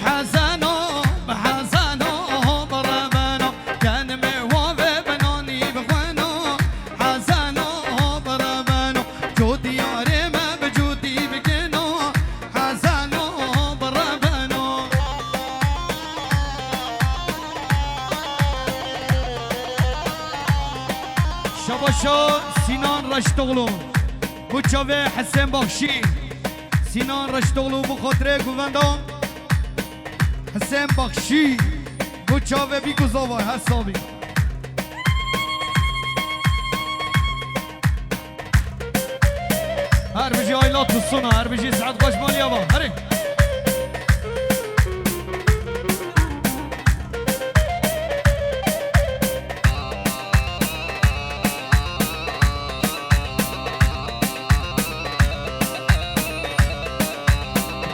حسنو حسنو بربنو كان موافق بنوني بخوانو حسنو بربنو جودي ياري ما بجودي بكنو حسنو بربنو شباشا سینان رشتغلو بوچاوه حسین بخشی سینان رشتغلو بخاطره گووندان حسین بخشی بوچاوه بی گذاوه حسابی هر بجی آیلات بسونا هر بجی سعد قشمالی آبا هره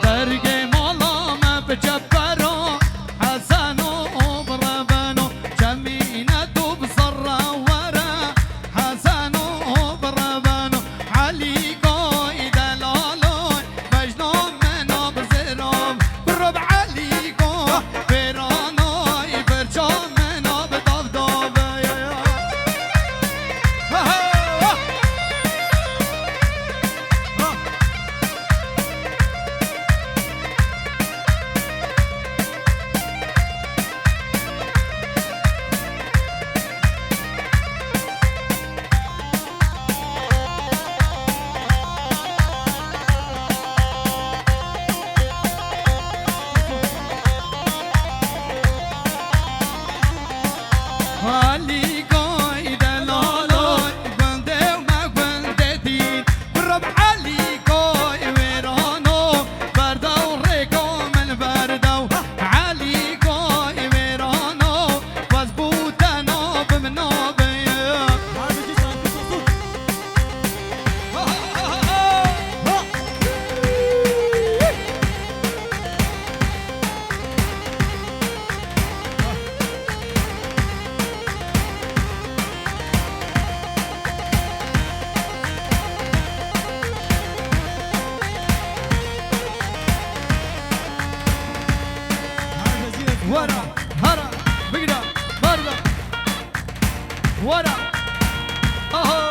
برگه مالا ما بجبرو حسنو بربنو جمینه دو بصره ورا حسنو بربنو علی قای دلالوی مجنون منو بزرم برب علی قای برانوی برجام منو بدافدافه علی قای دلالوی گنده و ما گنده دید برب علی قای ویرانو بردو ریکو من بردو علی قای ویرانو واز بودنو بمنو بیم ورا هرا بقدر بردا ورا اهو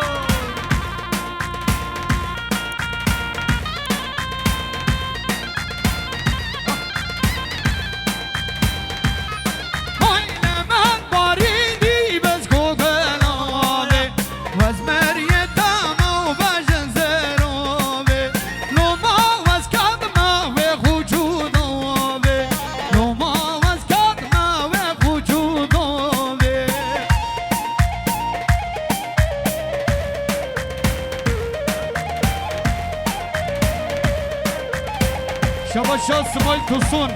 شباشا سمایل توسون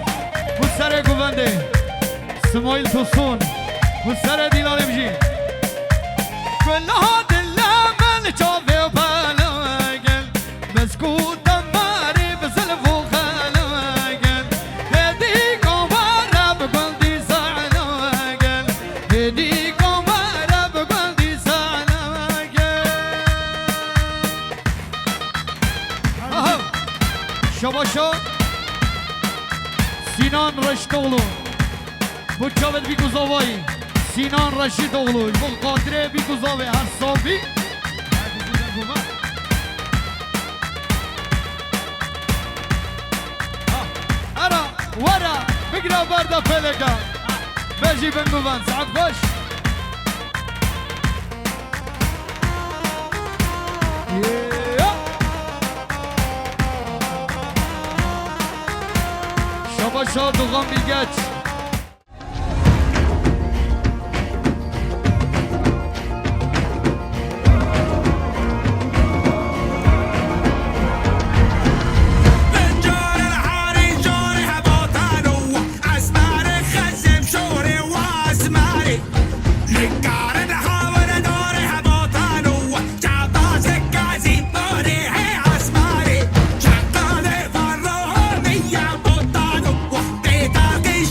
bu سر گوونده سمایل توسون bu سر دیلانه بجی کلها دلم من چاوه و پلوگل بسکوتم ماری بزلف و خلوگل هدی کامارا بگندی سعلوگل هدی کامارا بگندی سعلوگل شباشا سینان رشتوغلو bu çavet bir kuzavayı Sinan Raşidoğlu bu kadre bir kuzavı Hasabi ara vara بقرا بردا فلقا بجي بنقوان سعد خوش شباشا دوغان بیگت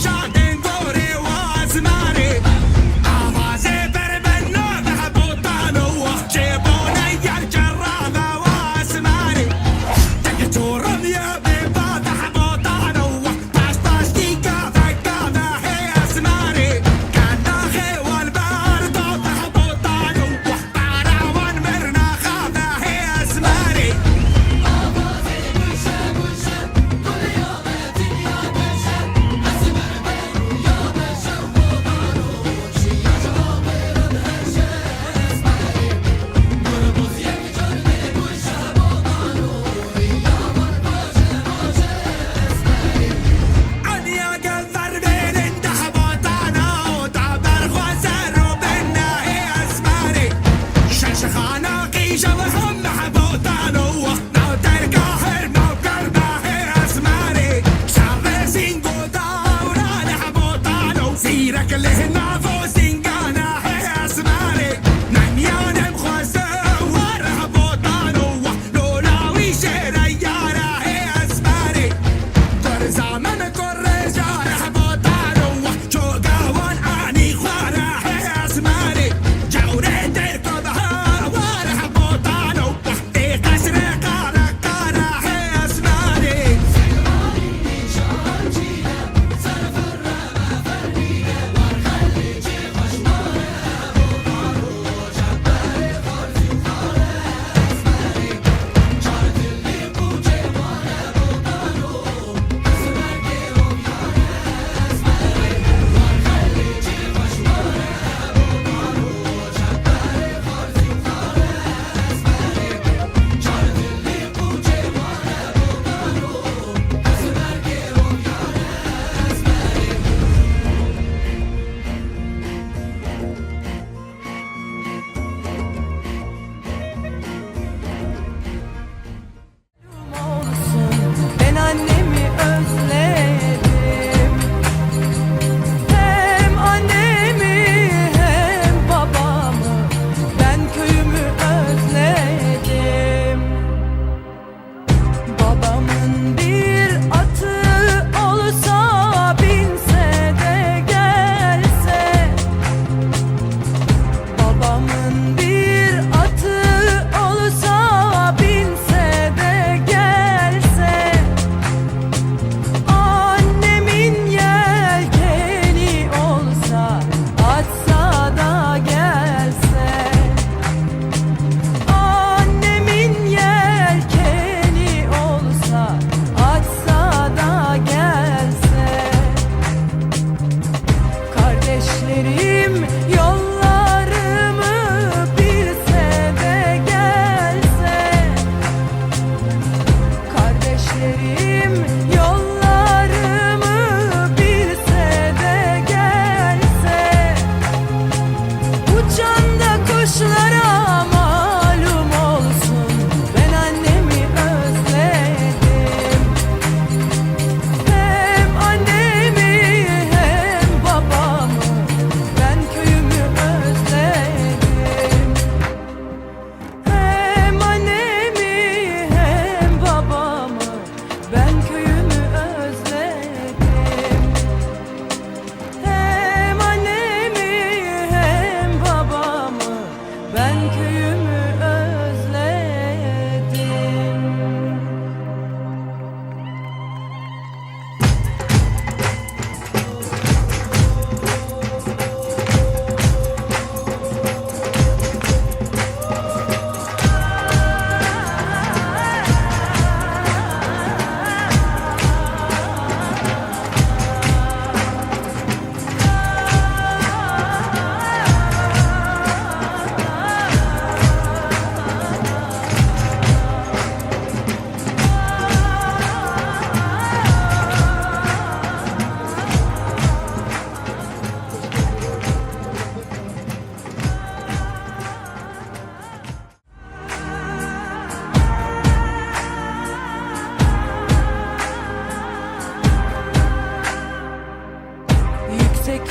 Shot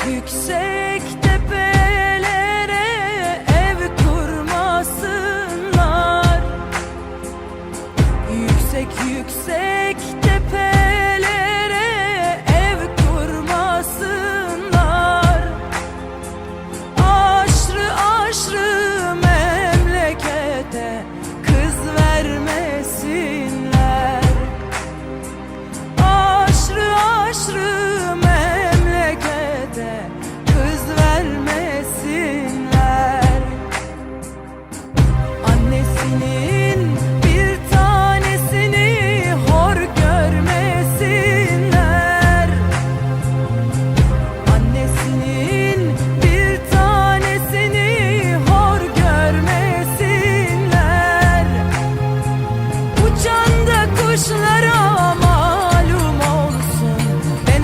yüksek tepelere ev kurmasınlar. Yüksek yüksek tepelere ev kurmasınlar. Aşrı aşrı memlekete kız vermesinler. Aşrı aşrı memlekete kız vermesinler. Annesinin bir tanesini hor görmesinler. Annesinin bir tanesini hor görmesinler. Uçan da kuşlara malum olsun, ben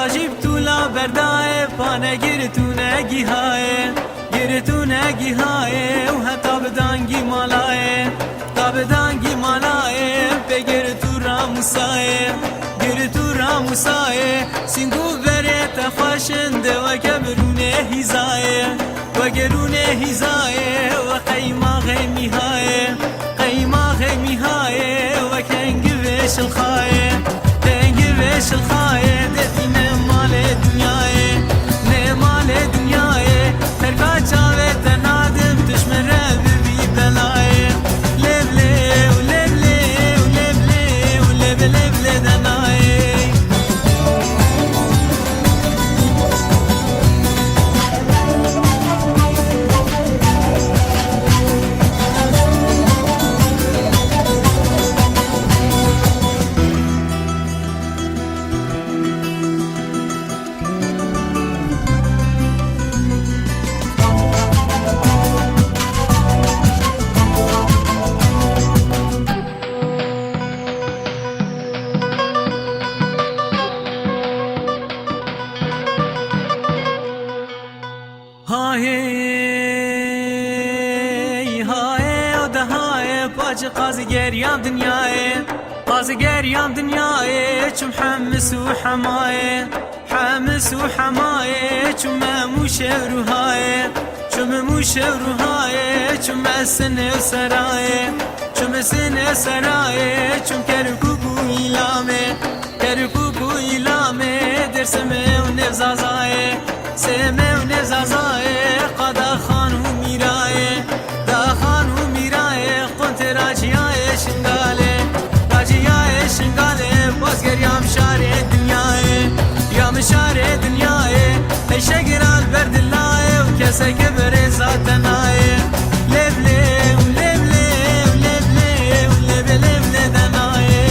جبتو لا برداي بانا گرتو نگی های گرتو نگی های و حتا بدانگی مالای تا بدانگی مالای بگرتو راموسای گرتو راموسای سینگو برت خوشنده و کبرونه هیزای و گرونه هیزای و قیما غیمی های قیما غیمی های و کنگ وش الخای کنگ وش الخای دتی نمال دنیای نمال دنیای ترکا چاوه تنادم دشمن بی بلای لب لی و لب لی و لب لی و لب لب لی دنای قازگریم دنیای قازگریم دنیای چم حمس و حمای حمس و حمای چم موش روهای چم موش روهای چم سن و سرای چم سن سرای چم کرکوبو ایلامه کرکوبو ایلامه در سمه و نفزازای سمه و نفزازای قدا خان و میرای دا خان و میرای راجیای شنگاله راجیای شنگاله بازگریم شار دنیای یام شار دنیای ای شگرال بردلای و کسی که بره ذاتنای لب لی و لب لی و لب لی و لب لب لی دنای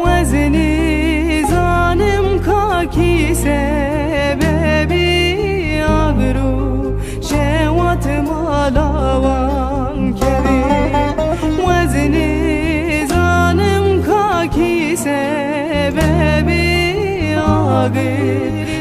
وزنی زانم کاکی سببی آگرو شوات مالاوان کبی وزنی زانم کاکی سببی آگر